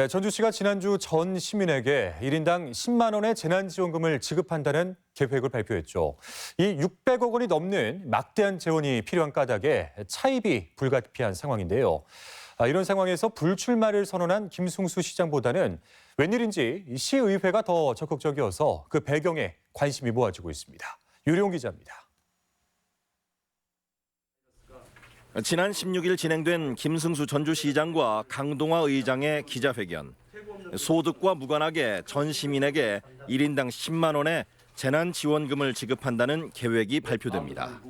네, 전주시가 지난주 전 시민에게 1인당 10만 원의 재난지원금을 지급한다는 계획을 발표했죠. 이 600억 원이 넘는 막대한 재원이 필요한 까닭에 차입이 불가피한 상황인데요. 이런 상황에서 불출마를 선언한 김승수 시장보다는 웬일인지 시의회가 더 적극적이어서 그 배경에 관심이 모아지고 있습니다. 유룡 기자입니다. 지난 16일 진행된 김승수 전주시장과 강동화 의장의 기자회견. 소득과 무관하게 전 시민에게 1인당 10만 원의 재난지원금을 지급한다는 계획이 발표됩니다.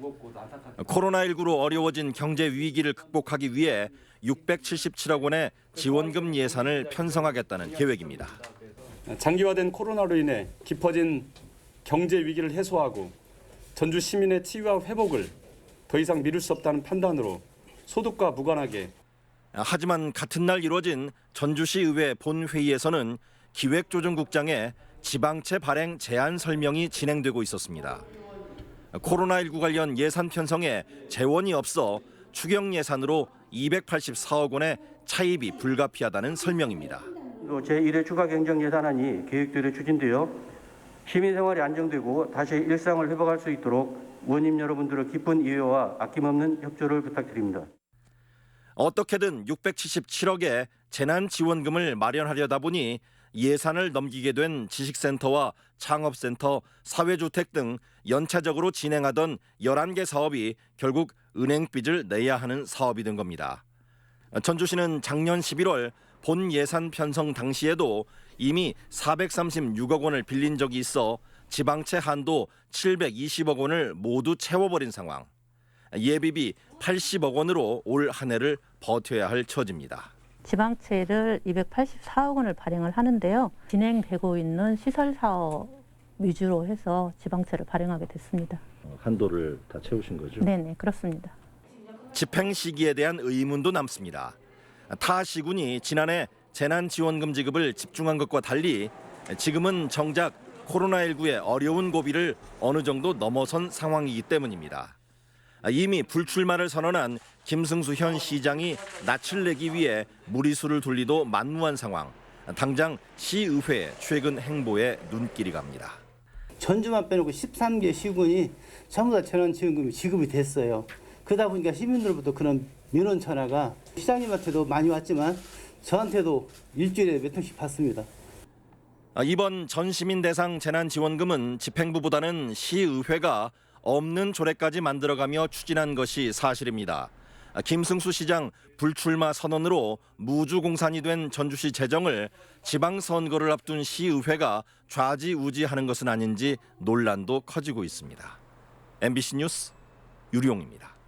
코로나19로 어려워진 경제 위기를 극복하기 위해 677억 원의 지원금 예산을 편성하겠다는 계획입니다. 장기화된 코로나로 인해 깊어진 경제 위기를 해소하고 전주 시민의 치유와 회복을 더 이상 미룰 수 없다는 판단으로 소득과 무관하게. 하지만 같은 날 이루어진 전주시의회 본회의에서는 기획조정국장의 지방채 발행 제안 설명이 진행되고 있었습니다. 코로나19 관련 예산 편성에 재원이 없어 추경 예산으로 284억 원의 차입이 불가피하다는 설명입니다. 제1회 추가 경정 예산안이 계획대로 추진되어 시민 생활이 안정되고 다시 일상을 회복할 수 있도록 의원님 여러분들의 깊은 이해와 아낌없는 협조를 부탁드립니다. 어떻게든 677억의 재난지원금을 마련하려다 보니 예산을 넘기게 된 지식센터와 창업센터, 사회주택 등 연차적으로 진행하던 11개 사업이 결국 은행빚을 내야 하는 사업이 된 겁니다. 전주시는 작년 11월 본 예산 편성 당시에도 이미 436억 원을 빌린 적이 있어 지방채 한도 720억 원을 모두 채워버린 상황. 예비비 80억 원으로 올 한 해를 버텨야 할 처지입니다. 지방채를 284억 원을 발행을 하는데요. 진행되고 있는 시설 사업 위주로 해서 지방채를 발행하게 됐습니다. 한도를 다 채우신 거죠? 네네, 그렇습니다. 집행 시기에 대한 의문도 남습니다. 타 시군이 지난해 재난지원금 지급을 집중한 것과 달리 지금은 정작 코로나19의 어려운 고비를 어느 정도 넘어선 상황이기 때문입니다. 이미 불출마를 선언한 김승수 현 시장이 낯을 내기 위해 무리수를 둘리도 만무한 상황. 당장 시의회의 최근 행보에 눈길이 갑니다. 전주만 빼놓고 13개 시군이 전부 다 재난지원금이 지급이 됐어요. 그러다 보니까 시민들로부터 그런 민원 전화가 시장님한테도 많이 왔지만 저한테도 일주일에 몇 통씩 받습니다. 이번 전시민 대상 재난지원금은 집행부보다는 시의회가 없는 조례까지 만들어가며 추진한 것이 사실입니다. 김승수 시장 불출마 선언으로 무주공산이 된 전주시 재정을 지방선거를 앞둔 시의회가 좌지우지하는 것은 아닌지 논란도 커지고 있습니다. MBC 뉴스 유룡입니다.